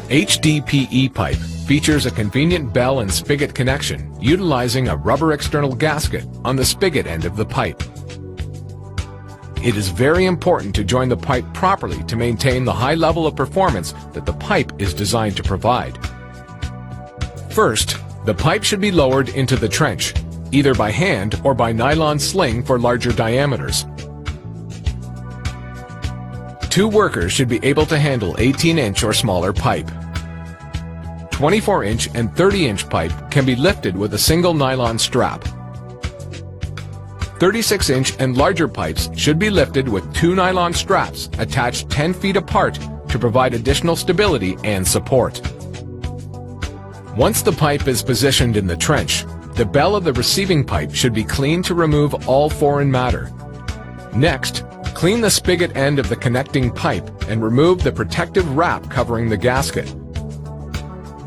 HDPE pipe features a convenient bell and spigot connection utilizing a rubber external gasket on the spigot end of the pipe. It is very important to join the pipe properly to maintain the high level of performance that the pipe is designed to provide. First, the pipe should be lowered into the trench, either by hand or by nylon sling for larger diameters. Two workers should be able to handle 18-inch or smaller pipe. 24-inch and 30-inch pipe can be lifted with a single nylon strap. 36-inch and larger pipes should be lifted with two nylon straps attached 10 feet apart to provide additional stability and support. Once the pipe is positioned in the trench, the bell of the receiving pipe should be cleaned to remove all foreign matter. Next, clean the spigot end of the connecting pipe and remove the protective wrap covering the gasket.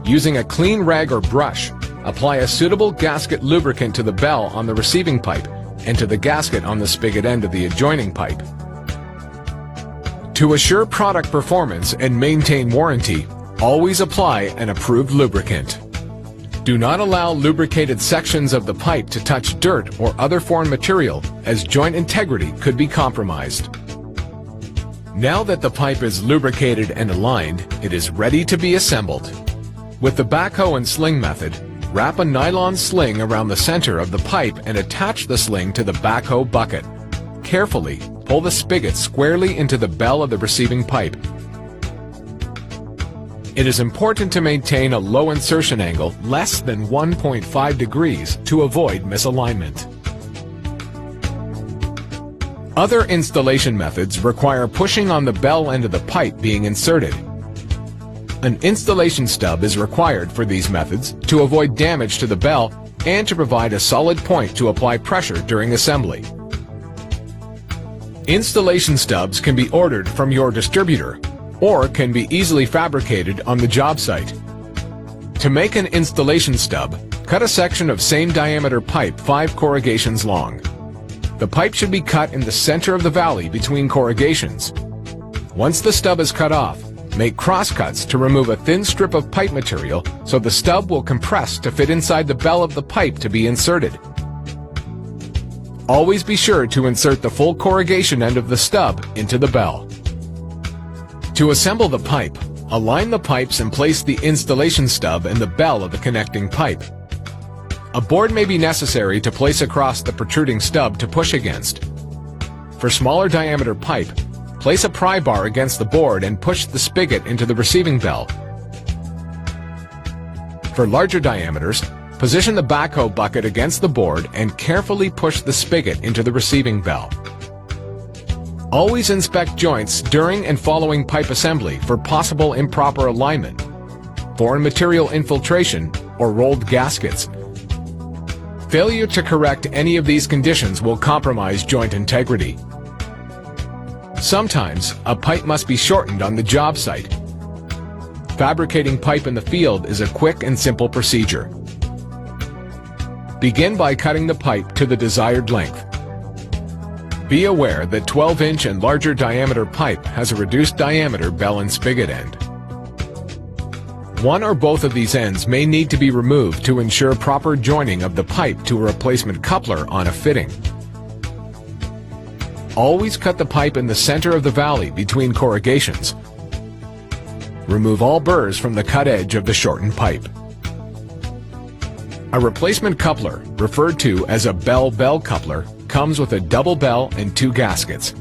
Using a clean rag or brush, apply a suitable gasket lubricant to the bell on the receiving pipe and to the gasket on the spigot end of the adjoining pipe. To assure product performance and maintain warranty, always apply an approved lubricant. Do not allow lubricated sections of the pipe to touch dirt or other foreign material, as joint integrity could be compromised. Now that the pipe is lubricated and aligned, it is ready to be assembled. With the backhoe and sling method, wrap a nylon sling around the center of the pipe and attach the sling to the backhoe bucket. Carefully pull the spigot squarely into the bell of the receiving pipe. It is important to maintain a low insertion angle less than 1.5 degrees to avoid misalignment. Other installation methods require pushing on the bell end of the pipe being inserted. An installation stub is required for these methods to avoid damage to the bell and to provide a solid point to apply pressure during assembly. Installation stubs can be ordered from your distributor or can be easily fabricated on the job site. To make an installation stub, cut a section of same diameter pipe 5 corrugations long. The pipe should be cut in the center of the valley between corrugations. Once the stub is cut off, make cross cuts to remove a thin strip of pipe material so the stub will compress to fit inside the bell of the pipe to be inserted. Always be sure to insert the full corrugation end of the stub into the bell. To assemble the pipe, align the pipes and place the installation stub in the bell of the connecting pipe. A board may be necessary to place across the protruding stub to push against. For smaller diameter pipe, place a pry bar against the board and push the spigot into the receiving bell. For larger diameters, position the backhoe bucket against the board and carefully push the spigot into the receiving bell. Always inspect joints during and following pipe assembly for possible improper alignment, foreign material infiltration, or rolled gaskets. Failure to correct any of these conditions will compromise joint integrity. Sometimes, a pipe must be shortened on the job site. Fabricating pipe in the field is a quick and simple procedure. Begin by cutting the pipe to the desired length. Be aware that 12-inch and larger diameter pipe has a reduced diameter bell and spigot end. One or both of these ends may need to be removed to ensure proper joining of the pipe to a replacement coupler on a fitting. Always cut the pipe in the center of the valley between corrugations. Remove all burrs from the cut edge of the shortened pipe. A replacement coupler, referred to as a bell-bell coupler, comes with a double bell and 2 gaskets.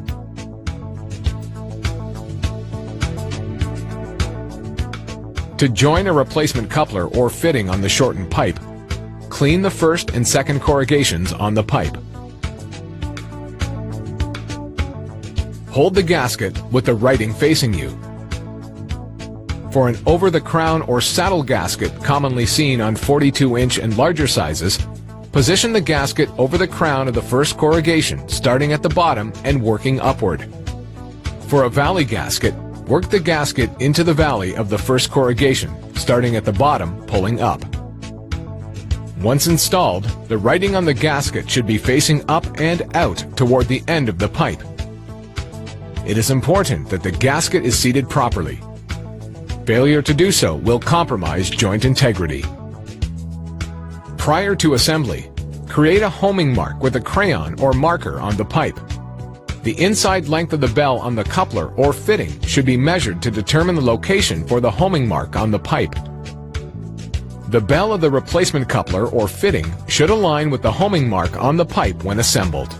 To join a replacement coupler or fitting on the shortened pipe, clean the first and second corrugations on the pipe. Hold the gasket with the writing facing you. For an over-the-crown or saddle gasket commonly seen on 42-inch and larger sizes, position the gasket over the crown of the first corrugation, starting at the bottom and working upward. For a valley gasket, work the gasket into the valley of the first corrugation, starting at the bottom, pulling up. Once installed, the writing on the gasket should be facing up and out toward the end of the pipe. It is important that the gasket is seated properly. Failure to do so will compromise joint integrity. Prior to assembly, create a homing mark with a crayon or marker on the pipe. The inside length of the bell on the coupler or fitting should be measured to determine the location for the homing mark on the pipe. The bell of the replacement coupler or fitting should align with the homing mark on the pipe when assembled.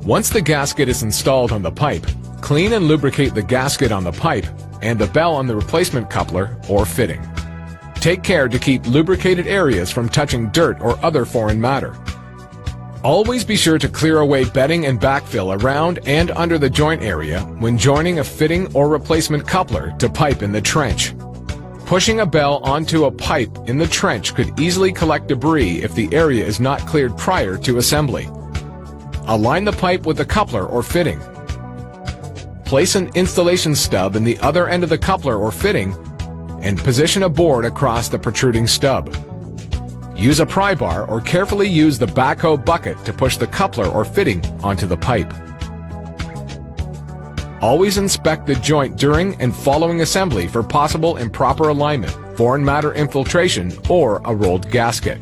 Once the gasket is installed on the pipe, clean and lubricate the gasket on the pipe and the bell on the replacement coupler or fitting. Take care to keep lubricated areas from touching dirt or other foreign matter. Always be sure to clear away bedding and backfill around and under the joint area when joining a fitting or replacement coupler to pipe in the trench. Pushing a bell onto a pipe in the trench could easily collect debris if the area is not cleared prior to assembly. Align the pipe with the coupler or fitting. Place an installation stub in the other end of the coupler or fitting and position a board across the protruding stub. Use a pry bar or carefully use the backhoe bucket to push the coupler or fitting onto the pipe. Always inspect the joint during and following assembly for possible improper alignment, foreign matter infiltration, or a rolled gasket.